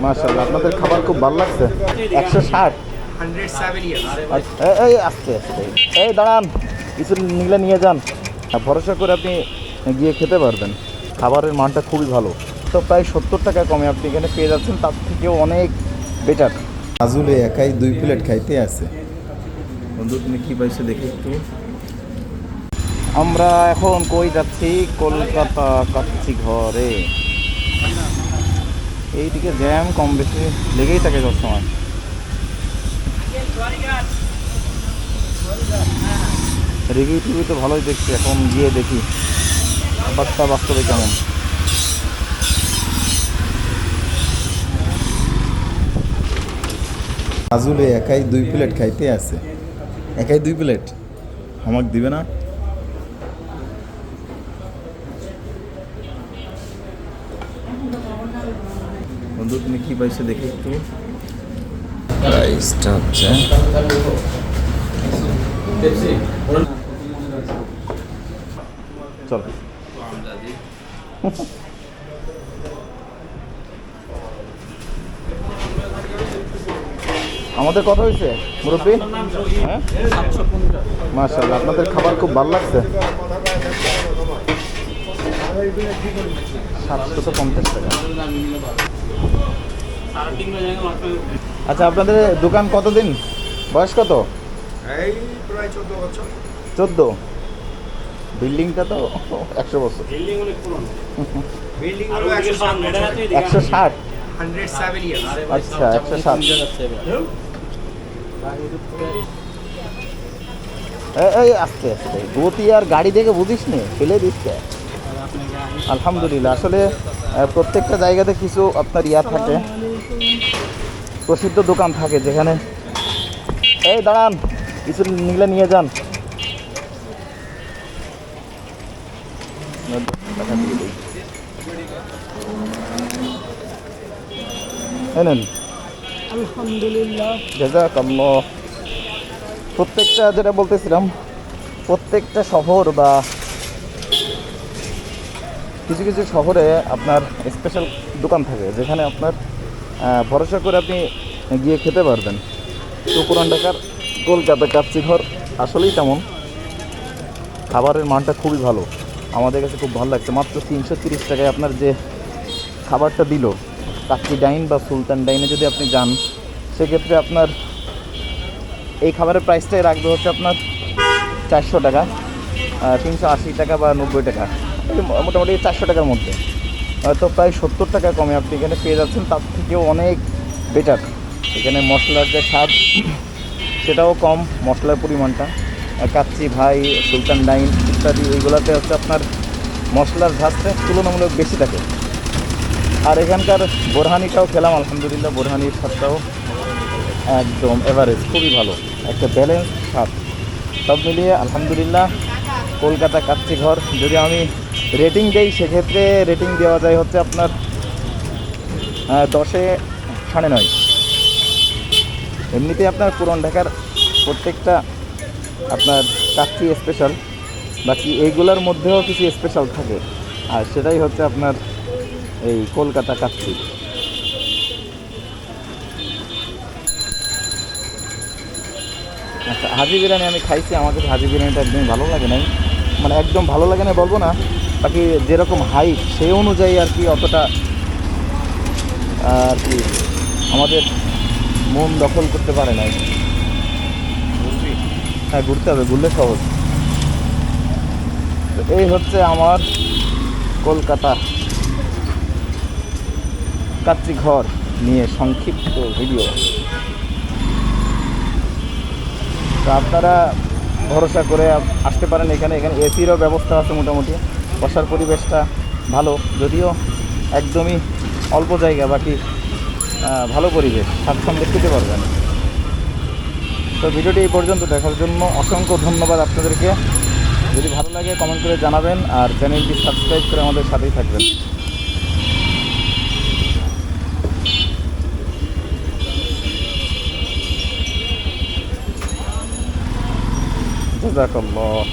মাশাআল্লাহ, আপনাদের খাবার খুব ভালো লাগছে। 160 এই আস্তে আস্তে, এই দাঁড়ান, কিছু নিলে নিয়ে যান। ভরসা করে আপনি গিয়ে খেতে পারবেন। খাবারের মানটা খুবই ভালো। তো প্রায় 70 টাকা কমে আপনি এখানে পেয়ে যাচ্ছেন, তার থেকেও অনেক বেটার। নাজুলে একাই 2 প্লেট খাইতে আছে। বন্ধু তুমি কি পাইছো দেখি একটু। আমরা এখন কই যাচ্ছি? কলকাতা কাচ্চি ঘরে। এইদিকে জ্যাম কম বেশি লেগেই থাকে সবসময়। রিভিউ টিভিউ তো ভালোই দেখছি, এখন গিয়ে দেখি ব্যাপারটা বাস্তবে কেমন। নাজুলে একাই 2 প্লেট খাইতে আছে। একাই 2 প্লেট আমাকে দিবে না? বন্ধু তুমি কি পাইছো দেখি একটু। প্রাইসটা হচ্ছে চলো আমাদের কথা হয়েছে মুরব্বী। হ্যাঁ মাশাআল্লাহ, আপনাদের খাবার খুব ভালো লাগছে। 750 টাকা। আচ্ছা, আপনাদের দোকান কতদিন, বয়স কত? এই প্রায় 14 বছর। 14? বিল্ডিংটা তো 100 বছর। বিল্ডিং হলো 160। 160? 107 ইয়ার্স। আচ্ছা 107। এই আস্তে আস্তে গতি আর গাড়ি দেখে বুঝিস নি, ফেলে দিচ্ছে। আলহামদুলিল্লাহ, আসলে প্রত্যেকটা জায়গাতে কিছু আপনার ইয়া থাকে, প্রসিদ্ধ দোকান থাকে যেখানে। এই দাঁড়ান, কিছু নিলে নিয়ে যান। আলহামদুলিল্লাহ, জাযাকাল্লাহ। প্রত্যেকটা, যেটা বলতেছিলাম, প্রত্যেকটা শহর বা কিছু কিছু শহরে আপনার স্পেশাল দোকান থাকে যেখানে আপনার ভরসা করে আপনি গিয়ে খেতে পারবেন। তো পুরান ঢাকার কলকাতা কাচ্চি ঘর আসলেই তেমন। খাবারের মানটা খুবই ভালো, আমাদের কাছে খুব ভালো লাগছে। মাত্র 330 টাকায় আপনার যে খাবারটা দিল, কাচ্চি ডাইন বা সুলতান ডাইনে যদি আপনি যান, সেক্ষেত্রে আপনার এই খাবারের প্রাইসটাই রাখবে হচ্ছে আপনার 400 টাকা, 380 টাকা বা 90 টাকা, মোটামুটি 400 টাকার মধ্যে। তো প্রায় 70 টাকা কমে আপনি এখানে পেয়ে যাচ্ছেন, তার থেকেও অনেক বেটার। এখানে মশলার যে স্বাদ সেটাও কম, মশলার পরিমাণটা। কাচ্চি ভাই, সুলতান ডাইন ইত্যাদি এইগুলোতে হচ্ছে আপনার মশলার ঝাঁজটা তুলনামূলক বেশি থাকে। আর এখানকার বোরহানিটাও খেলাম, আলহামদুলিল্লাহ, বোরহানির স্বাদটাও একদম এভারেজ, খুবই ভালো, একটা ব্যালেন্স স্বাদ। সব মিলিয়ে আলহামদুলিল্লাহ, কলকাতা কাচ্চি ঘর যদি আমি রেটিং দেই, সেক্ষেত্রে রেটিং দেওয়া যায় হচ্ছে আপনার 10-এ 9.5। এমনিতে আপনার পুরান ঢাকার প্রত্যেকটা আপনার কাচ্চি স্পেশাল, বাকি এইগুলোর মধ্যেও কিছু স্পেশাল থাকে, আর সেটাই হচ্ছে আপনার এই কলকাতা কাচ্চি। আচ্ছা, হাজি বিরিয়ানি আমি খাইছি, আমার কাছে হাজি বিরিয়ানিটা একদমই ভালো লাগে নাই, মানে একদম ভালো লাগে না বলবো না, বাকি যেরকম হাইট সেই অনুযায়ী আর কি অতটা আর কি আমাদের মন দখল করতে পারে নাই। বুঝলি? হ্যাঁ, ঘুরতে হবে, ঘুরলে সহজ। তো এই হচ্ছে আমার কলকাতা কাচ্চি ঘর নিয়ে সংক্ষিপ্ত ভিডিও। তো আপনারা ভরসা করে আসতে পারেন এখানে। এখানে এসিরও ব্যবস্থা আছে, মোটামুটি বসার পরিবেশটা ভালো, যদিও একদমই অল্প জায়গা, বাকি ভালো পরিবেশ, স্বাচ্ছন্দ্যে খেতে পারবেন। তো ভিডিওটি এই পর্যন্ত দেখার জন্য অসংখ্য ধন্যবাদ আপনাদেরকে। যদি ভালো লাগে কমেন্ট করে জানাবেন, আর চ্যানেলটি সাবস্ক্রাইব করে আমাদের সাথেই থাকবেন। জাযাকাল্লাহ।